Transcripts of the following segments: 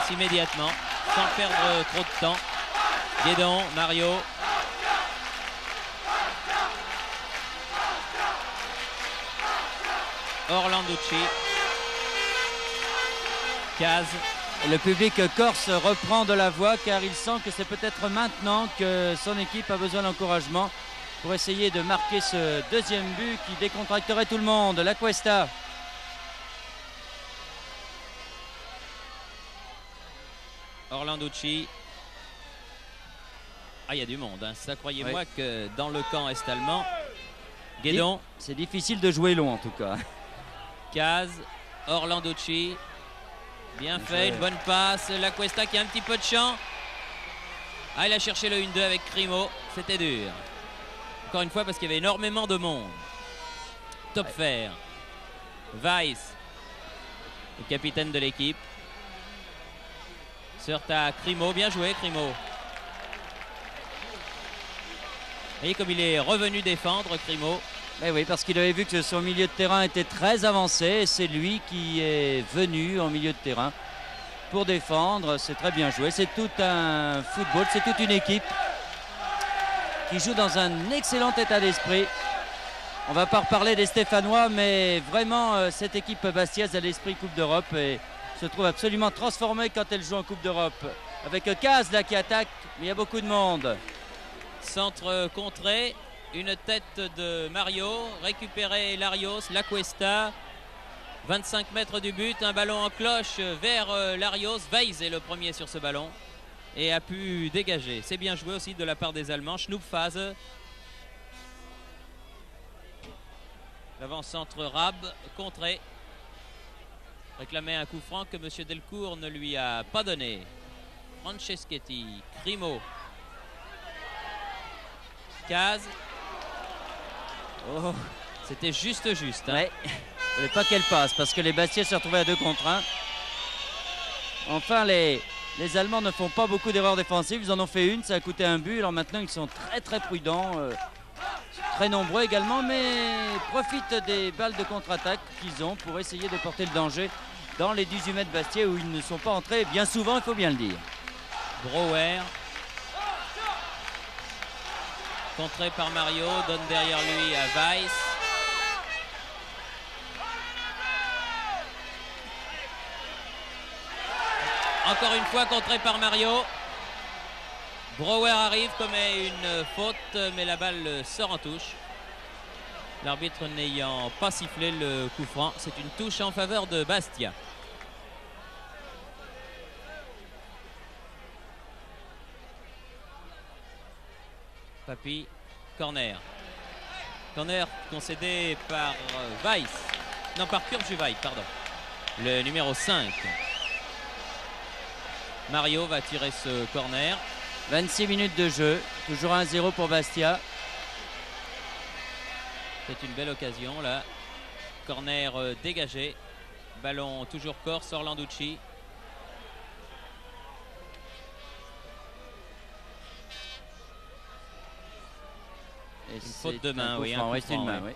passe immédiatement, sans perdre trop de temps. Guédon, Mario. Orlanducci. Caz. Le public corse reprend de la voix car il sent que c'est peut-être maintenant que son équipe a besoin d'encouragement pour essayer de marquer ce deuxième but qui décontracterait tout le monde. La Cuesta. Orlanducci. Ah, il y a du monde, hein. Ça, croyez-moi que dans le camp est-allemand. Guédon. C'est difficile de jouer long en tout cas. Caz. Orlanducci. Bien fait, une bonne passe. La Cuesta qui a un petit peu de champ. Ah, il a cherché le 1-2 avec Crimo. C'était dur. Encore une fois parce qu'il y avait énormément de monde. Topfer. Weiss. Le capitaine de l'équipe. Surta Crimo. Bien joué, Crimo. Vous voyez comme il est revenu défendre, Crimo. Eh oui, parce qu'il avait vu que son milieu de terrain était très avancé et c'est lui qui est venu en milieu de terrain pour défendre. C'est très bien joué. C'est tout un football, c'est toute une équipe qui joue dans un excellent état d'esprit. On ne va pas reparler des Stéphanois, mais vraiment cette équipe bastiaise a l'esprit Coupe d'Europe et se trouve absolument transformée quand elle joue en Coupe d'Europe. Avec Caz là qui attaque, mais il y a beaucoup de monde. Centre contré. Une tête de Mario, récupéré Larios, La Cuesta, 25 mètres du but, un ballon en cloche vers Larios. Weiss est le premier sur ce ballon et a pu dégager. C'est bien joué aussi de la part des Allemands. Schnupfase. L'avant-centre Rab, contré. Réclamait un coup franc que M. Delcourt ne lui a pas donné. Franceschetti, Crimo. Caz. Oh, c'était juste. Hein. Ouais. Il ne fallait pas qu'elle passe parce que les Bastiais se retrouvaient à 2 contre 1. Enfin, les Allemands ne font pas beaucoup d'erreurs défensives. Ils en ont fait une, ça a coûté un but. Alors maintenant, ils sont très prudents. Très nombreux également, mais profitent des balles de contre-attaque qu'ils ont pour essayer de porter le danger dans les 18 mètres Bastiais où ils ne sont pas entrés bien souvent, il faut bien le dire. Brouwer. Contré par Mario, donne derrière lui à Weiss. Encore une fois contré par Mario. Brouwer arrive, commet une faute, mais la balle sort en touche. L'arbitre n'ayant pas sifflé le coup franc, c'est une touche en faveur de Bastia. Papi, corner. Corner concédé par Weiss. Non, par Kurjuvaï, pardon. Le numéro 5. Mario va tirer ce corner. 26 minutes de jeu, toujours 1-0 pour Bastia. C'est une belle occasion là. Corner dégagé. Ballon toujours corse, Orlanducci. Et une faute de main, oui. C'est une main, oui.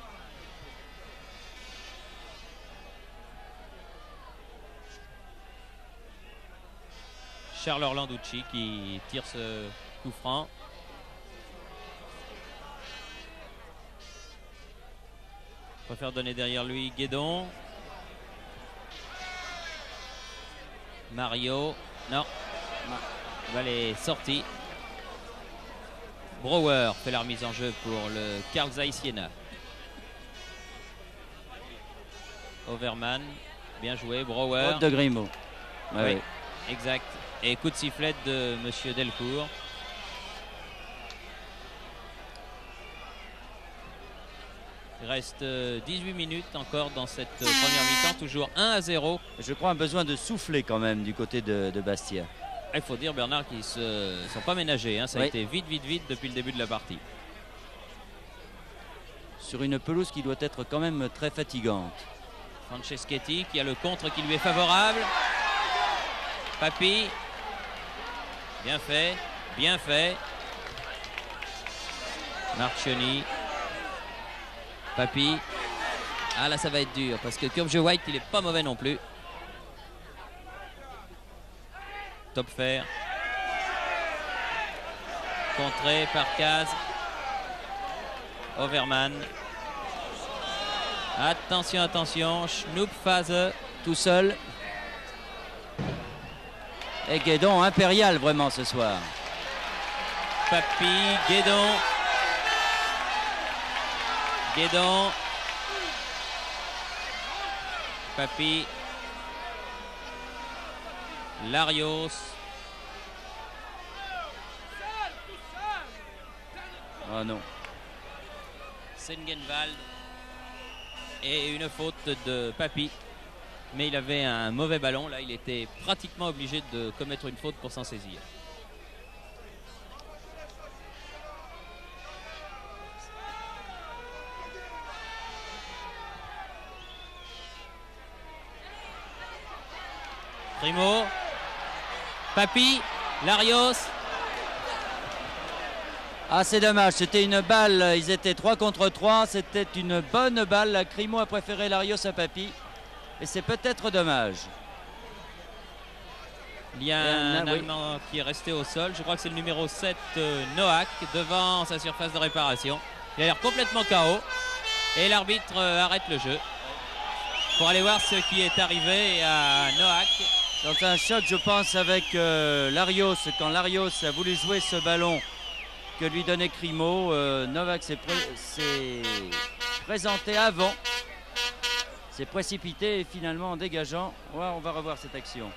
Charles Orlanducci qui tire ce coup franc. Préfère donner derrière lui Guédon. Mario. Non. La balle est sortie. Brouwer fait la remise en jeu pour le Carl Zeiss Jena. Overman. Bien joué. Brouwer. Faute de Grimaud. Oui, exact. Et coup de sifflet de M. Delcourt. Il reste 18 minutes encore dans cette première mi-temps, toujours 1-0. Je crois un besoin de souffler quand même du côté de Bastia. Il faut dire, Bernard, qu'ils ne sont pas ménagés. Hein. Ça a été vite depuis le début de la partie. Sur une pelouse qui doit être quand même très fatigante. Franceschetti qui a le contre qui lui est favorable. Papi. Bien fait, bien fait. Marchioni. Papi. Ah là ça va être dur parce que Kurjuvaï il est pas mauvais non plus. Topfer. Contré par Caz. Overman. Attention, attention. Schnupfhase tout seul. Et Guédon impérial vraiment ce soir. Papy, Guédon. Guédon. Papy. Larios. Oh non. Sengenwald. Et une faute de Papy. Mais il avait un mauvais ballon. Là, il était pratiquement obligé de commettre une faute pour s'en saisir. Primo. Papy. Larios. Ah, c'est dommage, c'était une balle, ils étaient 3 contre 3, c'était une bonne balle. Crimo a préféré Larios à Papy. Et c'est peut-être dommage. Il y a un Allemand qui est resté au sol. Je crois que c'est le numéro 7, Noack, devant sa surface de réparation. Il a l'air complètement KO. Et l'arbitre arrête le jeu pour aller voir ce qui est arrivé à Noack. Dans un choc, je pense, avec Larios. Quand Larios a voulu jouer ce ballon que lui donnait Crimo, Novak s'est présenté avant. C'est précipité et finalement en dégageant, ouais, on va revoir cette action.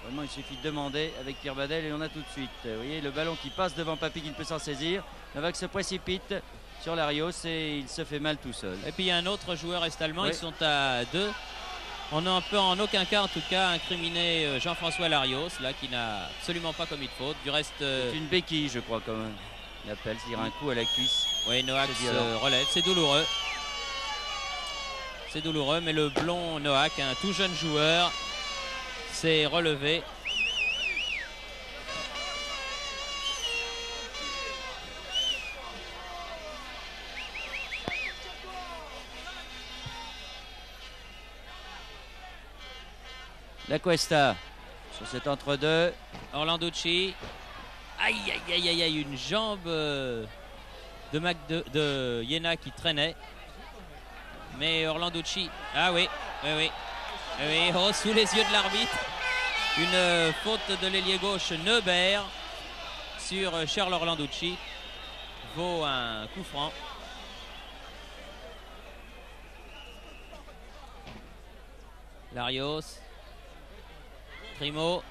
Vraiment, il suffit de demander avec Pierre Badel et on a tout de suite. Vous voyez le ballon qui passe devant Papy qui ne peut s'en saisir. Novak se précipite sur Larios et il se fait mal tout seul. Et puis il y a un autre joueur est-allemand, oui. Ils sont à 2. On ne peut en aucun cas, en tout cas, incriminer Jean-François Larios, là, qui n'a absolument pas commis de faute. Du reste, c'est une béquille, je crois, quand même. Il appelle, c'est-à-dire un coup à la cuisse. Oui, Noack se relève, c'est douloureux. C'est douloureux, mais le blond Noack, un tout jeune joueur, s'est relevé. La Cuesta sur cet entre-deux. Orlanducci. Aïe, aïe, aïe, aïe, aïe, une jambe de Iéna qui traînait. Mais Orlanducci, ah oui, oui, oui, oui, oh, sous les yeux de l'arbitre, une faute de l'ailier gauche Neubert sur Charles Orlanducci vaut un coup franc. Larios, Primo,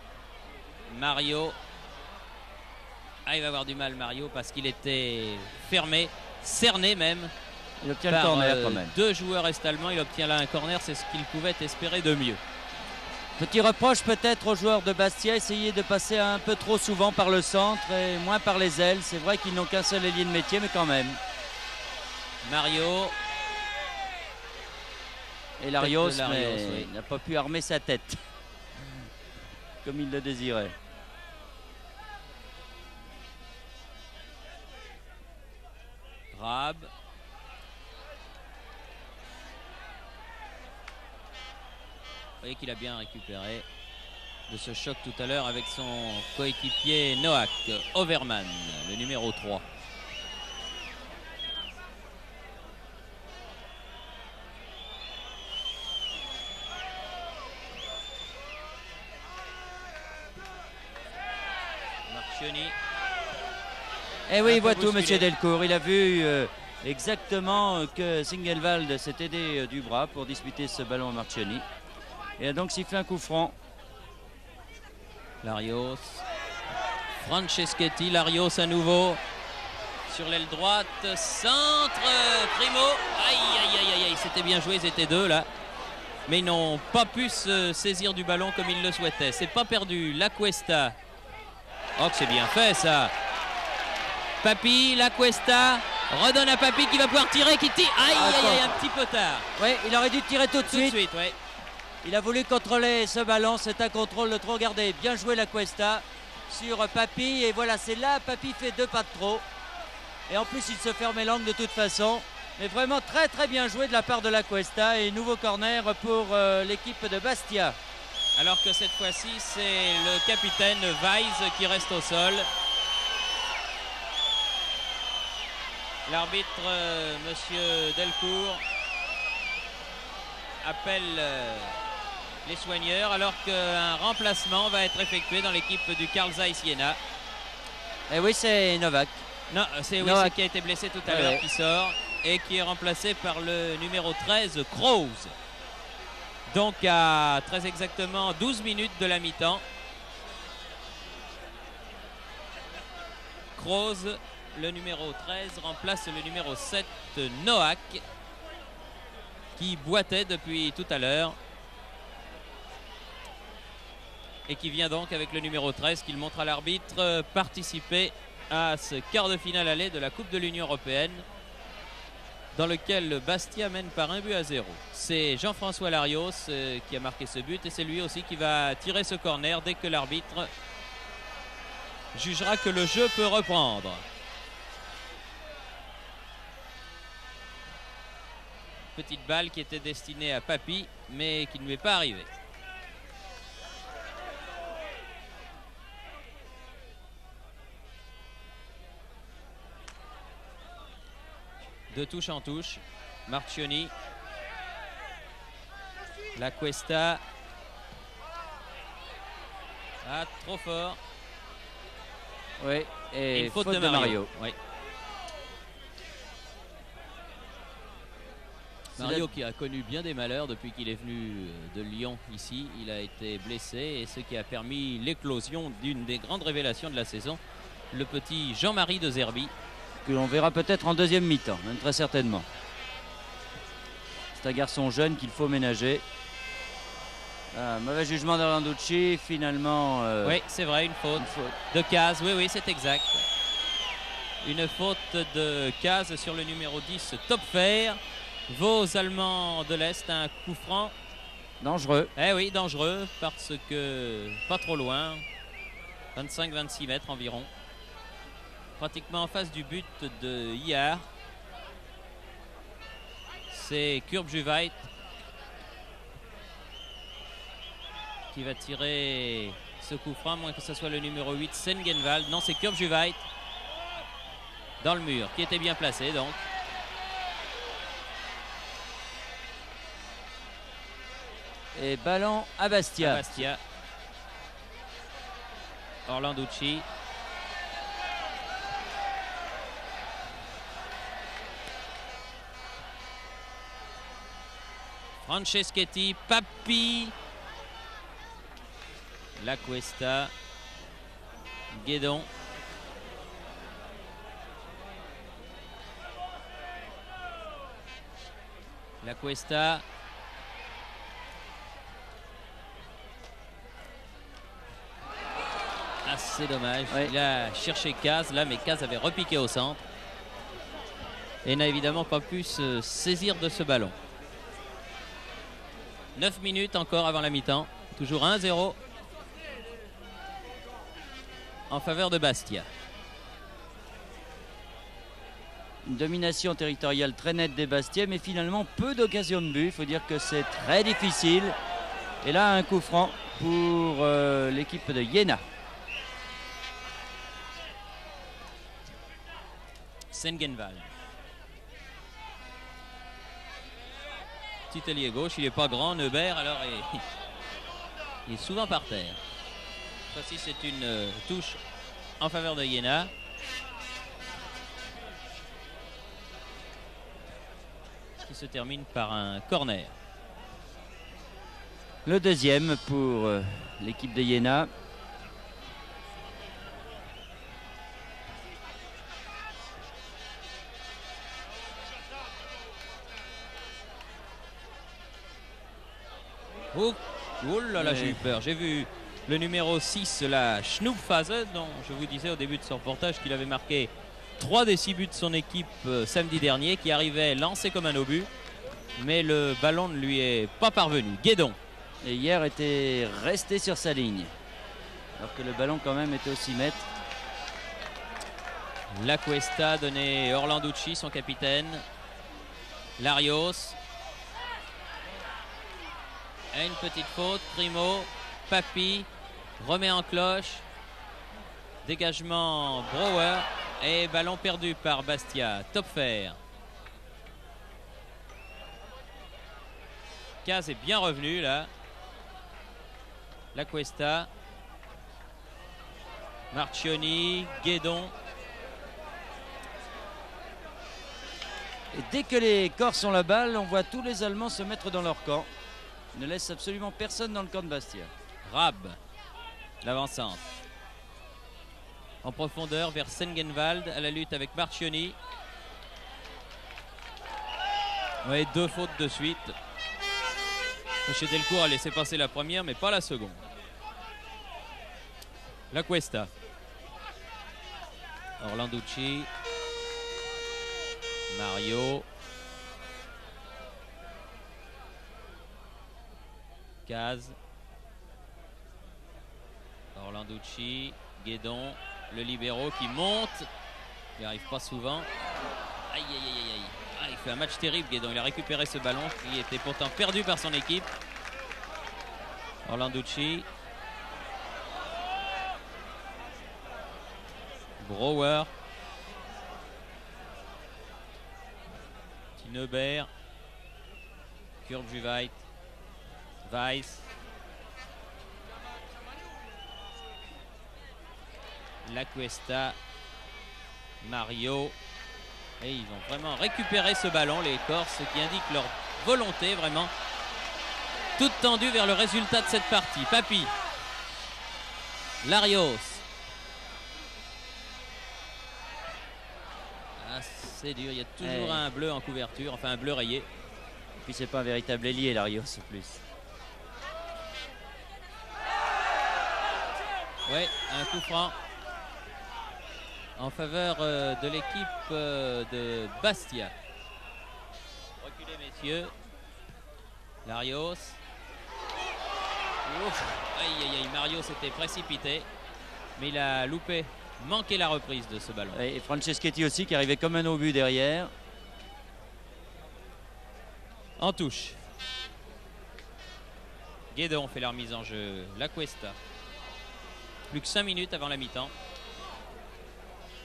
Mario. Ah, il va avoir du mal Mario parce qu'il était fermé, cerné même. Il obtient le corner quand même. 2 joueurs est-allemands, il obtient là un corner, c'est ce qu'il pouvait espérer de mieux. Petit reproche peut-être aux joueurs de Bastia, essayer de passer un peu trop souvent par le centre et moins par les ailes. C'est vrai qu'ils n'ont qu'un seul ailier de métier, mais quand même. Mario. Et Larios, oui, n'a pas pu armer sa tête comme il le désirait. Rab. Vous voyez qu'il a bien récupéré de ce choc tout à l'heure avec son coéquipier Noack. Overman, le numéro 3. Marchioni. Eh oui, il voit tout, monsieur Delcourt. Il a vu exactement que Sengenwald s'est aidé du bras pour disputer ce ballon à Marchioni. Et a donc sifflé un coup franc. Larios. Franceschetti, Larios à nouveau. Sur l'aile droite. Centre. Primo. Aïe, aïe, aïe, aïe. C'était bien joué, ils étaient 2 là. Mais ils n'ont pas pu se saisir du ballon comme ils le souhaitaient. C'est pas perdu. La Cuesta. Oh, que c'est bien fait ça. Papy, La Cuesta. Redonne à Papy qui va pouvoir tirer, qui tire. Aïe, aïe, aïe, un petit peu tard. Oui, il aurait dû tirer tout de suite. Ouais. Il a voulu contrôler ce ballon, c'est un contrôle de trop. Regardez, bien joué La Cuesta sur Papy. Et voilà, c'est là, Papy fait 2 pas de trop. Et en plus, il se ferme l'angle de toute façon. Mais vraiment très très bien joué de la part de La Cuesta. Et nouveau corner pour l'équipe de Bastia. Alors que cette fois-ci, c'est le capitaine Weiss qui reste au sol. L'arbitre, monsieur Delcourt, appelle les soigneurs alors qu'un remplacement va être effectué dans l'équipe du Carl Zeiss Jena. Et oui, c'est Novak. Non, c'est oui, qui a été blessé tout à l'heure qui sort et qui est remplacé par le numéro 13, Kroos. Donc à très exactement 12 minutes de la mi-temps. Kroos, le numéro 13, remplace le numéro 7, Noack, qui boitait depuis tout à l'heure. Et qui vient donc avec le numéro 13 qu'il montre à l'arbitre participer à ce quart de finale aller de la Coupe de l'Union européenne dans lequel Bastia mène par 1-0. C'est Jean-François Larios qui a marqué ce but et c'est lui aussi qui va tirer ce corner dès que l'arbitre jugera que le jeu peut reprendre. Petite balle qui était destinée à Papy mais qui ne lui est pas arrivée. De touche en touche, Marchioni, la Cuesta, trop fort. Oui, et une faute de Mario. Oui. Mario qui a connu bien des malheurs depuis qu'il est venu de Lyon ici. Il a été blessé et ce qui a permis l'éclosion d'une des grandes révélations de la saison, le petit Jean-Marie de Zerbi. Que l'on verra peut-être en deuxième mi-temps, même très certainement. C'est un garçon jeune qu'il faut ménager. Mauvais jugement d'Orlanducci, finalement. Oui, c'est vrai, une faute de Caz. Oui, c'est exact. Une faute de Caz sur le numéro 10, Topfer. Vos Allemands de l'Est, un coup franc. Dangereux. Eh oui, dangereux, parce que pas trop loin. 25-26 mètres environ. Pratiquement en face du but de Iar. C'est Kurbjuweit qui va tirer ce coup franc, à moins que ce soit le numéro 8, Sengenwald. Non, c'est Kurbjuweit dans le mur, qui était bien placé donc. Et ballon à Bastia. Orlanducci. Franceschetti, Papy, La Cuesta, Guédon. La Cuesta. C'est dommage. Oui. Il a cherché Caz là, mais Caz avait repiqué au centre et n'a évidemment pas pu se saisir de ce ballon. 9 minutes encore avant la mi-temps. Toujours 1-0 en faveur de Bastia. Une domination territoriale très nette des Bastiais, mais finalement peu d'occasions de but. Il faut dire que c'est très difficile. Et là, un coup franc pour l'équipe de Jena. Sengenwald. Petit ailier gauche, il n'est pas grand, Neubert, alors il est souvent par terre. Voici, c'est une touche en faveur de Jena. Qui se termine par un corner. Le deuxième pour l'équipe de Jena. Oh là là, j'ai eu peur. J'ai vu le numéro 6, la Schnoepphase, dont je vous disais au début de son reportage qu'il avait marqué 3 des 6 buts de son équipe samedi dernier, qui arrivait lancé comme un obus. Mais le ballon ne lui est pas parvenu. Guédon. Et hier était resté sur sa ligne. Alors que le ballon quand même était au 6 mètres. La Cuesta donnait Orlanducci, son capitaine. Larios. Et une petite faute, Primo. Papy remet en cloche. Dégagement Brouwer et ballon perdu par Bastia. Topfer. Caz est bien revenu là. La Cuesta. Marchioni, Guédon. Et dès que les Corses ont la balle, on voit tous les Allemands se mettre dans leur camp. Ils ne laissent absolument personne dans le camp de Bastia. Rab, l'avancante. En profondeur vers Sengenwald à la lutte avec Marchioni. Oui, 2 fautes de suite. Chez Delcourt a laissé passer la première, mais pas la seconde. La Cuesta. Orlanducci. Mario. Caz. Orlanducci. Guédon. Le libéro qui monte. Il n'y arrive pas souvent. Aïe, aïe, aïe, aïe. Ah, il fait un match terrible, Guédon. Il a récupéré ce ballon qui était pourtant perdu par son équipe. Orlanducci. Brouwer. Tinebert. Kurbjuweit. Weiss. La Cuesta. Mario. Et ils ont vraiment récupéré ce ballon, les Corses, ce qui indique leur volonté vraiment toute tendue vers le résultat de cette partie. Papy. Larios. Ah, c'est dur, il y a toujours un bleu en couverture, enfin un bleu rayé. Et puis c'est pas un véritable ailier, Larios, en plus. Ouais, un coup franc en faveur de l'équipe de Bastia. Reculez, messieurs. Larios. Ouf. Aïe, aïe, aïe, Mario s'était précipité, mais il a loupé, manqué la reprise de ce ballon. Et Franceschetti aussi qui arrivait comme un obus derrière. En touche. Guédon fait la remise en jeu. La Cuesta. Plus que 5 minutes avant la mi-temps.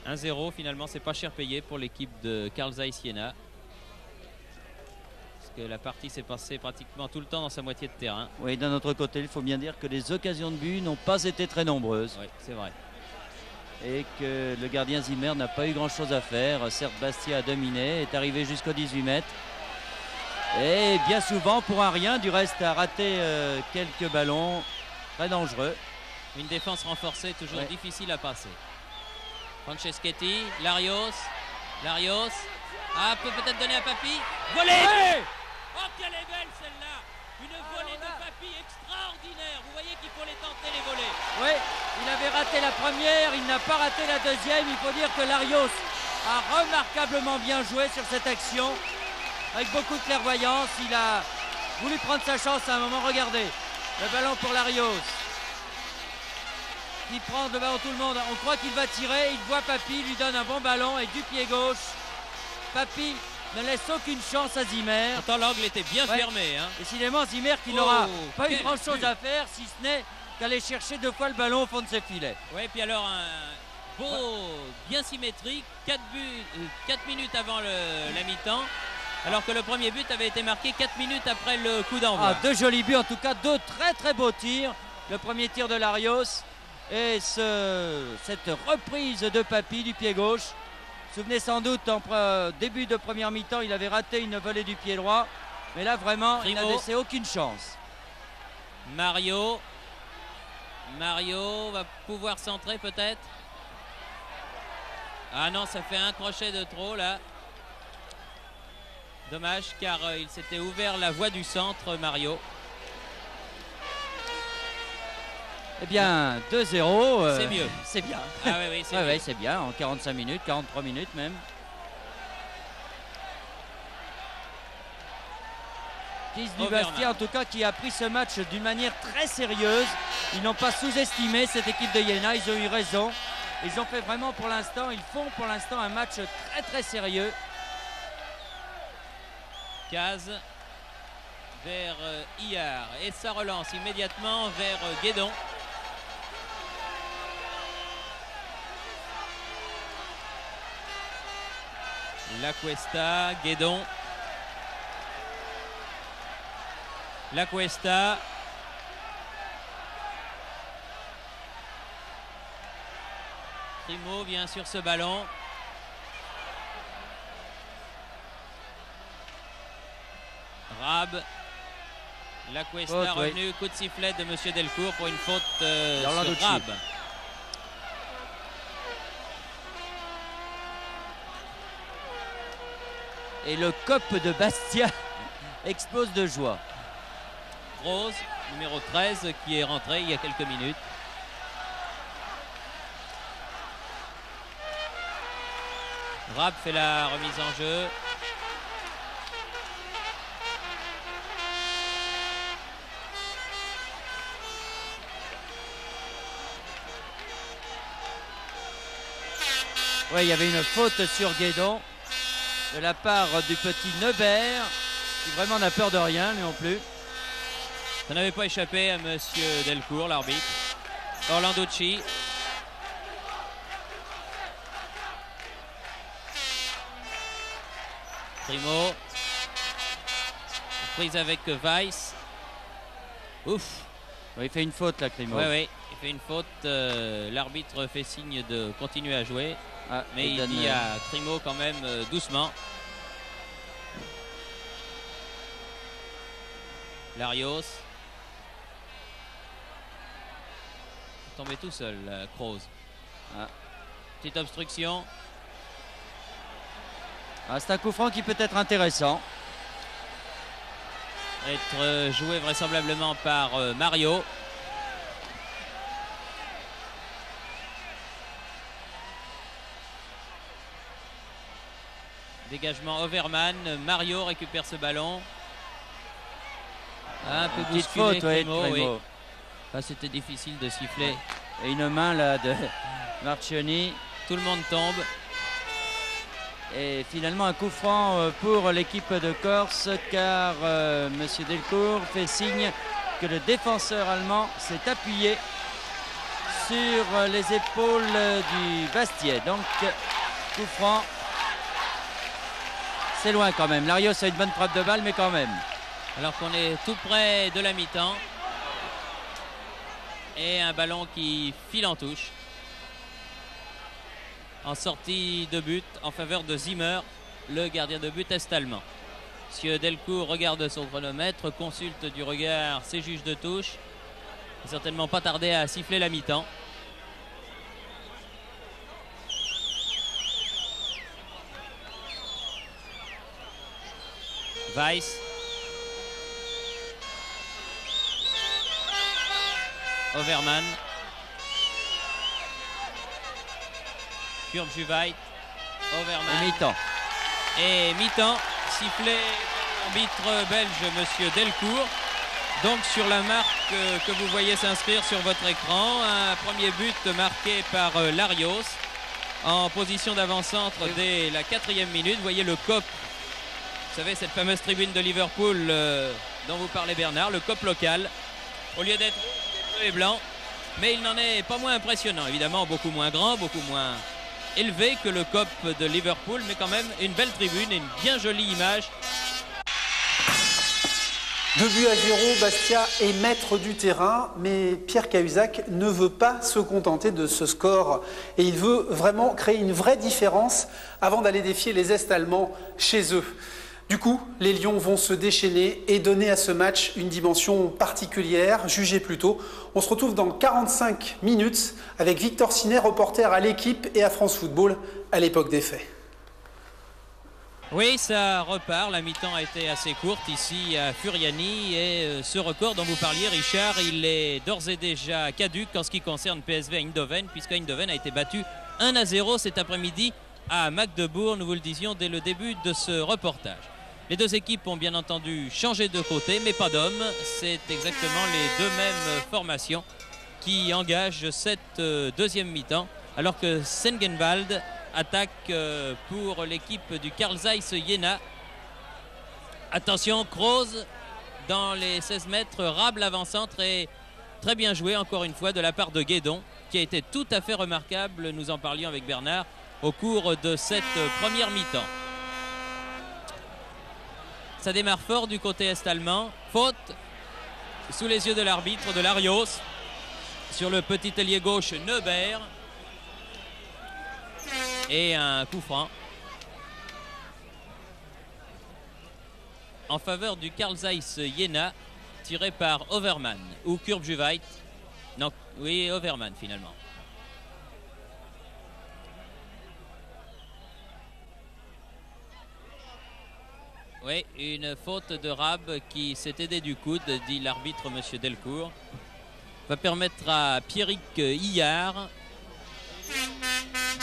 1-0, finalement, c'est pas cher payé pour l'équipe de Carl Zeiss Siena. Parce que la partie s'est passée pratiquement tout le temps dans sa moitié de terrain. Oui, d'un autre côté, il faut bien dire que les occasions de but n'ont pas été très nombreuses. Oui, c'est vrai. Et que le gardien Zimmer n'a pas eu grand-chose à faire. Certes, Bastia a dominé, est arrivé jusqu'aux 18 mètres. Et bien souvent, pour un rien, du reste, a raté quelques ballons très dangereux. Une défense renforcée, toujours difficile à passer. Franceschetti, Larios. Larios. Ah, peut-être donner à Papy. Volée. Ouais. Oh, qu'elle est belle celle-là. Une volée de Papy extraordinaire. Vous voyez qu'il faut les tenter, les volées. Oui, il avait raté la première, il n'a pas raté la deuxième. Il faut dire que Larios a remarquablement bien joué sur cette action. Avec beaucoup de clairvoyance, il a voulu prendre sa chance à un moment. Regardez, le ballon pour Larios. Qui prend devant tout le monde. On croit qu'il va tirer. Il voit Papy, lui donne un bon ballon et du pied gauche. Papy ne laisse aucune chance à Zimmer. Pourtant, l'angle était bien fermé. Hein. Décidément, Zimmer qui n'aura pas eu grand chose à faire, si ce n'est qu'aller chercher 2 fois le ballon au fond de ses filets. Oui, puis alors un beau, bien symétrique. 4 minutes avant la mi-temps. Alors que le premier but avait été marqué 4 minutes après le coup d'envoi. Ah, 2 jolis buts, en tout cas 2 très très beaux tirs. Le premier tir de Larios et cette reprise de Papy du pied gauche. Vous vous souvenez sans doute, en début de première mi-temps, il avait raté une volée du pied droit. Mais là, vraiment, il n'a laissé aucune chance. Mario va pouvoir centrer peut-être. Ah non, ça fait un crochet de trop là. Dommage car il s'était ouvert la voie du centre, Mario. Eh bien, 2-0. C'est mieux. C'est bien. Ah oui, c'est ouais, c'est bien. En 45 minutes, 43 minutes même. Fils du Bastia, en tout cas, qui a pris ce match d'une manière très sérieuse. Ils n'ont pas sous-estimé cette équipe de Jena. Ils ont eu raison. Ils ont fait vraiment pour l'instant, ils font pour l'instant un match très très sérieux. Caz, vers Iard. Et ça relance immédiatement vers Guédon. La Cuesta, Guédon. La Cuesta. Primo vient sur ce ballon. Rab. La Cuesta revenu. Coup de sifflet de Monsieur Delcourt pour une faute sur Rab. Et le cop de Bastia explose de joie. Rose, numéro 13, qui est rentré il y a quelques minutes. Rab fait la remise en jeu. Oui, il y avait une faute sur Guédon de la part du petit Neubert, qui vraiment n'a peur de rien, lui non plus. Ça n'avait pas échappé à Monsieur Delcourt, l'arbitre. Orlandocci. Primo. Prise avec Weiss. Ouf. Oui, il fait une faute là, Primo. Oui, oui, il fait une faute. L'arbitre fait signe de continuer à jouer. Ah, mais il dit à Primo quand même doucement. Larios. Tombé tout seul, Kroos. Ah. Petite obstruction. Ah, c'est un coup franc qui peut être intéressant. Être joué vraisemblablement par Mario. Dégagement Overman. Mario récupère ce ballon. Un peu bousculé, Primo, oui. Ah, c'était difficile de siffler. Et une main là de Marchionni. Tout le monde tombe. Et finalement un coup franc pour l'équipe de Corse, car Monsieur Delcourt fait signe que le défenseur allemand s'est appuyé sur les épaules du Bastiais. Donc coup franc. C'est loin quand même. Larios a une bonne frappe de balle, mais quand même. Alors qu'on est tout près de la mi-temps. Et un ballon qui file en touche. En sortie de but en faveur de Zimmer, le gardien de but est-allemand. Monsieur Delcourt regarde son chronomètre, consulte du regard ses juges de touche. Il n'est certainement pas tardé à siffler la mi-temps. Weiss. Overman. Kurjuvait. Overman. Mi-temps. Et mi-temps, sifflé par l'arbitre belge, Monsieur Delcourt. Donc sur la marque que vous voyez s'inscrire sur votre écran, un premier but marqué par Larios en position d'avant-centre dès la 4e minute. Vous voyez le COP. Vous savez, cette fameuse tribune de Liverpool dont vous parlez Bernard, le COP local. Au lieu d'être bleu et blanc, mais il n'en est pas moins impressionnant. Évidemment, beaucoup moins grand, beaucoup moins élevé que le COP de Liverpool, mais quand même une belle tribune et une bien jolie image. 2-0, Bastia est maître du terrain, mais Pierre Cahuzac ne veut pas se contenter de ce score et il veut vraiment créer une vraie différence avant d'aller défier les Est-Allemands chez eux. Du coup, les Lions vont se déchaîner et donner à ce match une dimension particulière, jugée plus tôt. On se retrouve dans 45 minutes avec Victor Sinet, reporter à l'Équipe et à France Football à l'époque des faits. Oui, ça repart. La mi-temps a été assez courte ici à Furiani et ce record dont vous parliez, Richard, il est d'ores et déjà caduc en ce qui concerne PSV Eindhoven, puisque Eindhoven a été battu 1-0 cet après-midi à Magdebourg. Nous vous le disions dès le début de ce reportage. Les deux équipes ont bien entendu changé de côté, mais pas d'hommes. C'est exactement les deux mêmes formations qui engagent cette deuxième mi-temps, alors que Sengenwald attaque pour l'équipe du Carl Zeiss Jena. Attention, Kroos dans les 16 mètres. Rabe l'avançant, très bien joué encore une fois de la part de Guédon, qui a été tout à fait remarquable. Nous en parlions avec Bernard au cours de cette première mi-temps. Ça démarre fort du côté est-allemand. Faute sous les yeux de l'arbitre de Larios sur le petit ailier gauche Neubert. Et un coup franc en faveur du Carl Zeiss Jena, tiré par Overman ou Kurbjuweit. Non, oui, Overman finalement. Oui, une faute de Rabe qui s'est aidé du coude, dit l'arbitre monsieur Delcourt. Va permettre à Pierrick Hillard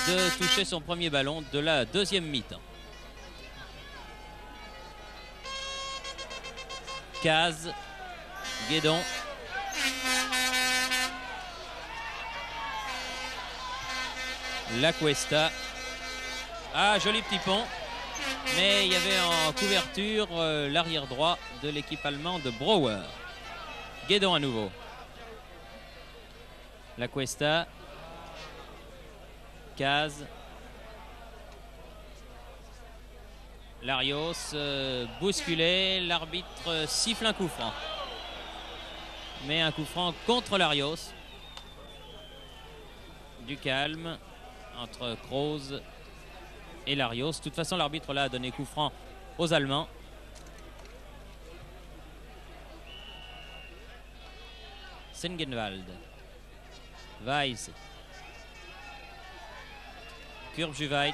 de toucher son premier ballon de la deuxième mi-temps. Caz, Guédon. La Cuesta. Ah, joli petit pont. Mais il y avait en couverture l'arrière droit de l'équipe allemande Brouwer. Guédon à nouveau. La Cuesta. Caz. Larios bousculé. L'arbitre siffle un coup franc. Mais un coup franc contre Larios. Du calme entre Kroos et Larios. De toute façon, l'arbitre là a donné coup franc aux Allemands. Sengenwald. Weiss. Kurbjuweit.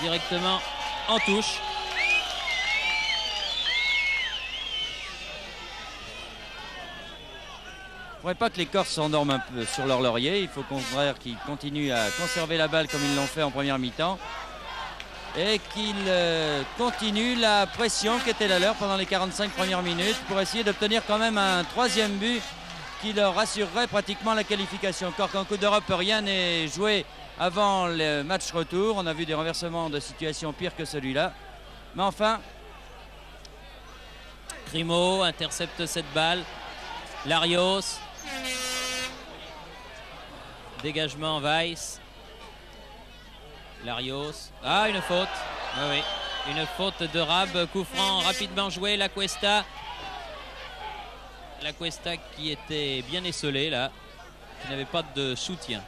Directement en touche. Il ne faudrait pas que les Corses s'endorment un peu sur leur laurier. Il faut au contraire qu'ils continuent à conserver la balle comme ils l'ont fait en première mi-temps. Et qu'ils continuent la pression qui était la leur pendant les 45 premières minutes pour essayer d'obtenir quand même un troisième but qui leur assurerait pratiquement la qualification. Encore qu'en Coupe d'Europe, rien n'est joué avant le match retour. On a vu des renversements de situation pires que celui-là. Mais enfin... Grimaud intercepte cette balle. Larios. Dégagement Weiss. Larios. Ah, une faute. Oui, oui. Une faute de Rabe. Coup franc rapidement joué. La Cuesta. La Cuesta qui était bien esselée là. Qui n'avait pas de soutien.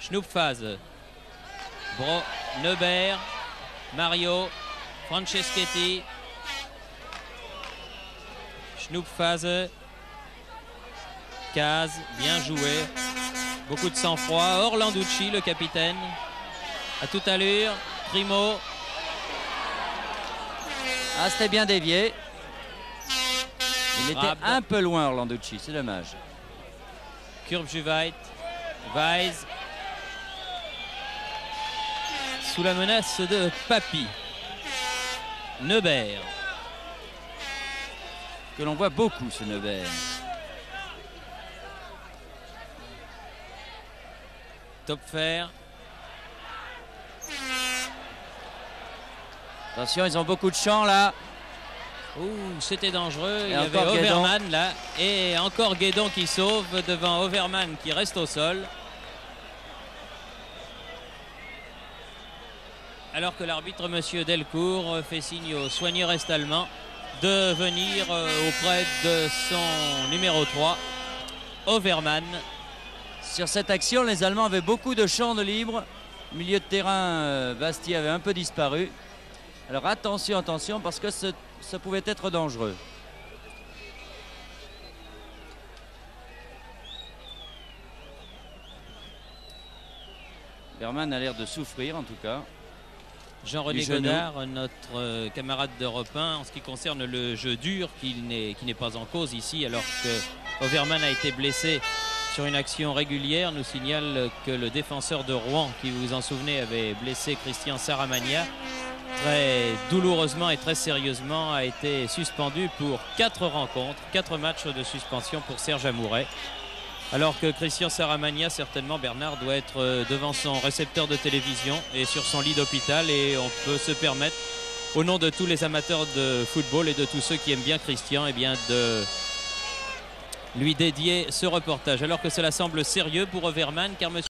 Schnupfaz. Neubert. Mario. Franceschetti. Schnupfaz. Caz. Bien joué. Beaucoup de sang-froid. Orlanducci, le capitaine. À toute allure. Primo. Ah, c'était bien dévié. Il était un peu loin, Orlanducci. C'est dommage. Kurbjuweit. Weiss. Sous la menace de Papi. Neubert. Que l'on voit beaucoup, ce Neubert. Topfer. Attention, ils ont beaucoup de champs là. Ouh, c'était dangereux. Il y encore avait Guédon. Overman là. Et encore Guédon qui sauve devant Overman qui reste au sol. Alors que l'arbitre monsieur Delcourt fait signe au soigneur est-allemand de venir auprès de son numéro 3, Overman. Sur cette action, les Allemands avaient beaucoup de champs de libre. Milieu de terrain, Bastia avait un peu disparu. Alors attention, attention, parce que ça pouvait être dangereux. Berman a l'air de souffrir en tout cas. Jean-René Godard, notre camarade d'Europe 1, en ce qui concerne le jeu dur, qui n'est pas en cause ici, alors que Overman a été blessé sur une action régulière, nous signale que le défenseur de Rouen, qui vous vous en souvenez, avait blessé Christian Saramagna, très douloureusement et très sérieusement, a été suspendu pour 4 rencontres, 4 matchs de suspension pour Serge Amouret. Alors que Christian Saramagna, certainement Bernard, doit être devant son récepteur de télévision et sur son lit d'hôpital, et on peut se permettre au nom de tous les amateurs de football et de tous ceux qui aiment bien Christian, eh bien de lui dédier ce reportage. Alors que cela semble sérieux pour Overmans, car M.